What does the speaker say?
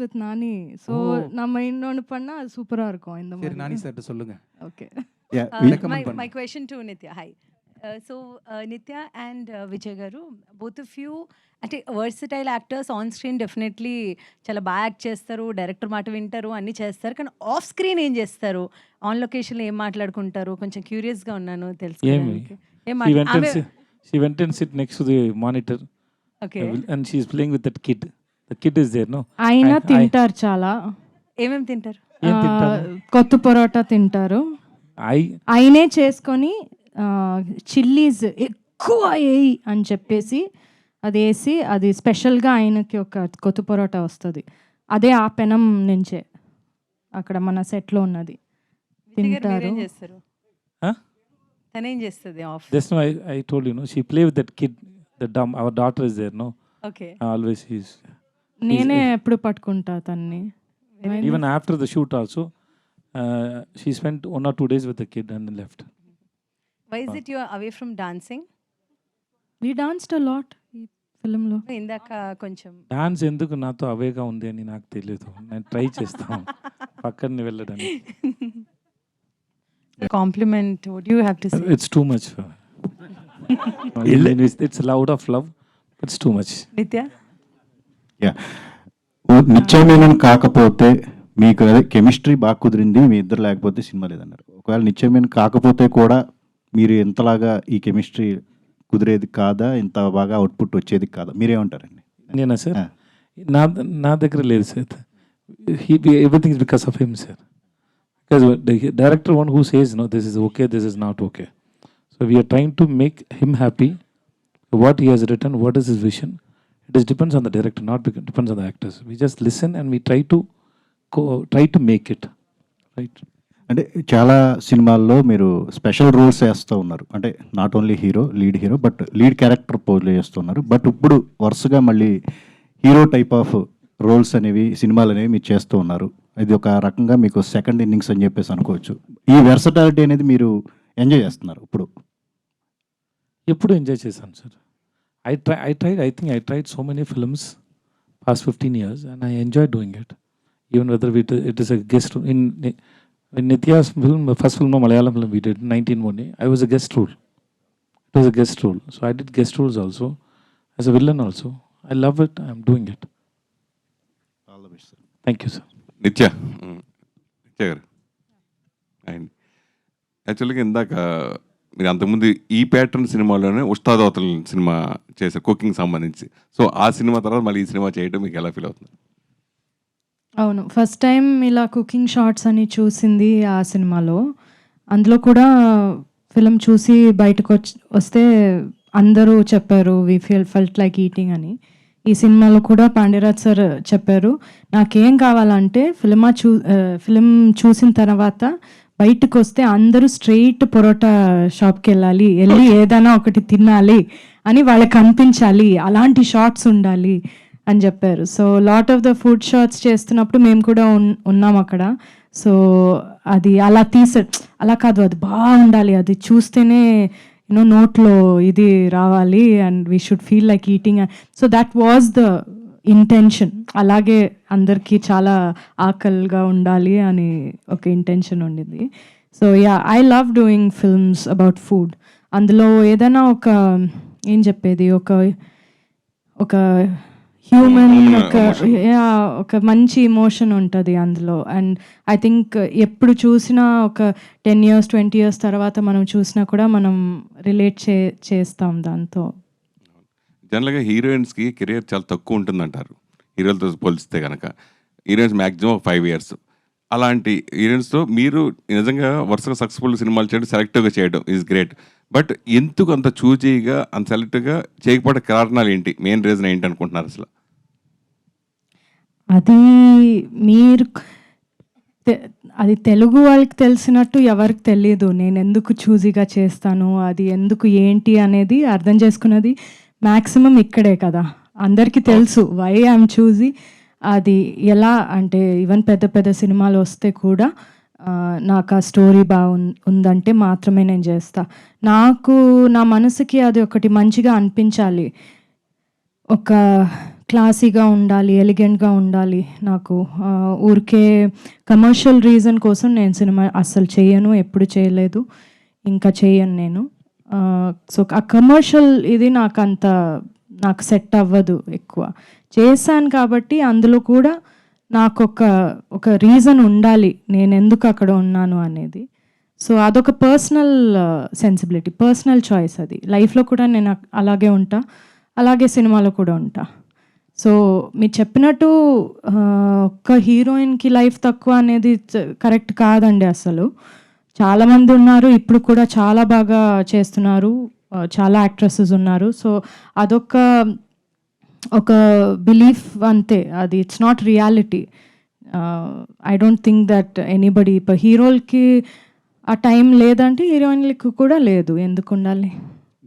With Nani. So நம்ம இன்னொன்று பண்ணால் அது சூப்பராக இருக்கும் இந்த சரி மாதிரி. நானி சார்ட்ட சொல்லுங்க. Okay. recommend My question to Nitya. Hi. Nitya and Vijay garu, both of you అంటే versatile actors on screen definitely చాలా బాగా యాక్ట్ చేస్తారు, డైరెక్టర్ మాట వింటారు, అన్నీ చేస్తారు. కానీ ఆఫ్ స్క్రీన్ ఏం చేస్తారు, ఆన్ లొకేషన్లో ఏం మాట్లాడుకుంటారు? కొంచెం క్యూరియస్గా ఉన్నాను తెలుసుకోవడానికి. She went and sit next to the monitor. Okay. And she's playing with that kid. The kid is there, no? ఆయన తింటారు చాలా. ఏమేమి తింటారు? ఏం తింటారు? కొత్త పరోటా తింటారు. ఆయనే చేసుకొని చిల్లీస్ ఎక్కువ వేయి అని చెప్పేసి అది వేసి అది స్పెషల్గా ఆయనకి ఒక కొత్త పరోటా వస్తుంది. అదే ఆ పెనం నుంచే అక్కడ మన సెట్లో ఉన్నది తింటారు. తనేం చేస్తుంది of? Just now I told you, no? She play with that kid. Our daughter is there, no? Okay. Always she's. నేనే ఎప్పుడు పట్టుకుంటా తన్ని. Even after the shoot also, she spent 1 or 2 days with the kid and then left. Why is it you are away from dancing? We danced a lot ఈ ఫిల్మ్లో. ఇందాక కొంచెం dance ఎందుకు నాతో అవేగా ఉంది అని నాకు తెలియదు. నేను ట్రై చేస్తాను పక్కన వెళ్ళడానికి. compliment, what do you have to say? It's too much. It's loud of love, but it's too much. Nitya? Yeah. నిత్యమేనని కాకపోతే మీకు అదే కెమిస్ట్రీ బాగా కుదిరింది, మీ ఇద్దరు లేకపోతే సినిమా లేదన్నారు. ఒకవేళ నిత్యమేన కాకపోతే కూడా మీరు ఎంతలాగా ఈ కెమిస్ట్రీ కుదిరేది కాదా, ఇంత బాగా అవుట్పుట్ వచ్చేది కాదా, మీరేమంటారండి? నేనా సార్? నా దగ్గర లేదు sir. Everything is because of him sir. Because the director one who says no, this is okay, this is not okay. So we are trying to make him happy. What he has written, what is his vision, it is depends on the director, not depends on the actors. We just listen and we try to make it right. అంటే చాలా సినిమాల్లో మీరు special roles వేస్తూ ఉన్నారు. అంటే not only lead hero but lead character play చేస్తున్నారు. But ఇప్పుడు వరుసగా మళ్ళీ హీరో టైప్ ఆఫ్ రోల్స్ అనేవి సినిమాలు అనేవి మీరు చేస్తూ ఉన్నారు. ఇది ఒక రకంగా మీకు సెకండ్ ఇన్నింగ్స్ అని చెప్పేసి అనుకోవచ్చు. ఈ వెర్సటాలిటీ అనేది మీరు ఎంజాయ్ చేస్తున్నారు ఇప్పుడు? ఎప్పుడు ఎంజాయ్ చేశాను sir. I think I tried so many films past 15 years and I enjoy doing it. Even whether it is a guest role. In Nitya's film, first film, Malayalam film we did, 19 I was a guest role. It was a guest role. So I did guest roles also, as a villain also. I love it, I am doing it. All the best, sir. Thank you, sir. నిత్య గారు and యాక్చువల్గా ఇందాక మీరు అంతకుముందు ఈ pattern సినిమాలోనే ఉస్తాదవతల cinema చేశారు cooking సంబంధించి. సో ఆ సినిమా తర్వాత మళ్ళీ ఈ సినిమా చేయడం మీకు ఎలా ఫీల్ అవుతుంది? అవును, ఫస్ట్ టైం ఇలా కుకింగ్ షార్ట్స్ అని చూసింది ఆ సినిమాలో. అందులో కూడా ఫిలిం చూసి బయటకు వస్తే అందరూ చెప్పారు వి ఫెల్ట్ లైక్ ఈటింగ్ అని. ఈ సినిమాలో కూడా పాండ్యరాజ్ సార్ చెప్పారు, నాకేం కావాలంటే ఫిలిం చూసిన తర్వాత బయటకు వస్తే అందరూ స్ట్రెయిట్ పొరోటా షాప్కి వెళ్ళి ఏదైనా ఒకటి తినాలి అని వాళ్ళకి అనిపించాలి, అలాంటి షార్ట్స్ ఉండాలి అని చెప్పారు. So lot of the food shoots చేస్తున్నప్పుడు మేము కూడా ఉన్నాం అక్కడ. సో అది అలా కాదు, అది బాగుండాలి, అది చూస్తేనే నోట్లో ఇది రావాలి and we should feel like eating. So that was the intention. అలాగే అందరికీ చాలా ఆకలిగా ఉండాలి అని ఒక ఇంటెన్షన్ ఉండింది. So yeah, I love doing films about food. అందులో ఏదైనా ఏం చెప్పేది ఒక హ్యూమన్ ఒక మంచి ఇమోషన్ ఉంటుంది అందులో. అండ్ ఐ థింక్ ఎప్పుడు చూసినా ఒక 10 years 20 years తర్వాత మనం చూసినా కూడా మనం రిలేట్ చేస్తాం దాంతో. జనరల్గా హీరోయిన్స్కి కెరియర్ చాలా తక్కువ ఉంటుందంటారు హీరోలతో పోలిస్తే కనుక. Heroines maximum 5 years. అలాంటి హీరోయిన్స్తో మీరు నిజంగా వరుసగా సక్సెస్ఫుల్ సినిమాలు చేయడం, సెలెక్టివ్గా చేయడం ఈజ్ గ్రేట్. బట్ ఎందుకు అంత చూజీగా అంత సెలెక్టివ్గా చేయకపోవడం కారణాలు ఏంటి, మెయిన్ రీజన్ ఏంటి అనుకుంటున్నారు అసలు? అది తెలుగు వాళ్ళకి తెలిసినట్టు ఎవరికి తెలియదు నేను ఎందుకు చూజీగా చేస్తాను, అది ఎందుకు ఏంటి అనేది అర్థం చేసుకున్నది మ్యాక్సిమం ఇక్కడే కదా. అందరికీ తెలుసు వై ఐఎమ్ చూజీ. అది ఎలా అంటే ఈవెన్ పెద్ద పెద్ద సినిమాలు వస్తే కూడా నాకు ఆ స్టోరీ ఉందంటే మాత్రమే నేను చేస్తా. నాకు నా మనసుకి అది ఒకటి మంచిగా అనిపించాలి. ఒక క్లాసీగా ఉండాలి, ఎలిగెంట్‌గా ఉండాలి నాకు. ఊరికే కమర్షియల్ రీజన్ కోసం నేను సినిమా అస్సలు చెయ్యను, ఎప్పుడు చేయలేదు, ఇంకా చెయ్యను నేను. సో, ఆ కమర్షియల్ ఇది నాకు సెట్ అవ్వదు ఎక్కువ. చేశాను కాబట్టి అందులో కూడా ఒక రీజన్ ఉండాలి నేనెందుకు అక్కడ ఉన్నాను అనేది. సో, అదొక పర్సనల్ సెన్సిబిలిటీ, పర్సనల్ చాయిస్ అది. లైఫ్‌లో కూడా నేను అలాగే ఉంటా, అలాగే సినిమాలో కూడా ఉంటా. సో, మీరు చెప్పినట్టు ఒక్క హీరోయిన్‌కి లైఫ్ తక్కువ అనేది కరెక్ట్ కాదండి అసలు. చాలామంది ఉన్నారు, ఇప్పుడు కూడా చాలా బాగా చేస్తున్నారు. చాలా యాక్ట్రెసెస్ ఉన్నారు. సో, ఒక బిలీఫ్ అంతే అది. It's not reality. I don't think that anybody ఇప్పుడు హీరోలకి ఆ టైం లేదంటే హీరోయిన్‌లకి కూడా లేదు. ఎందుకుండాలి?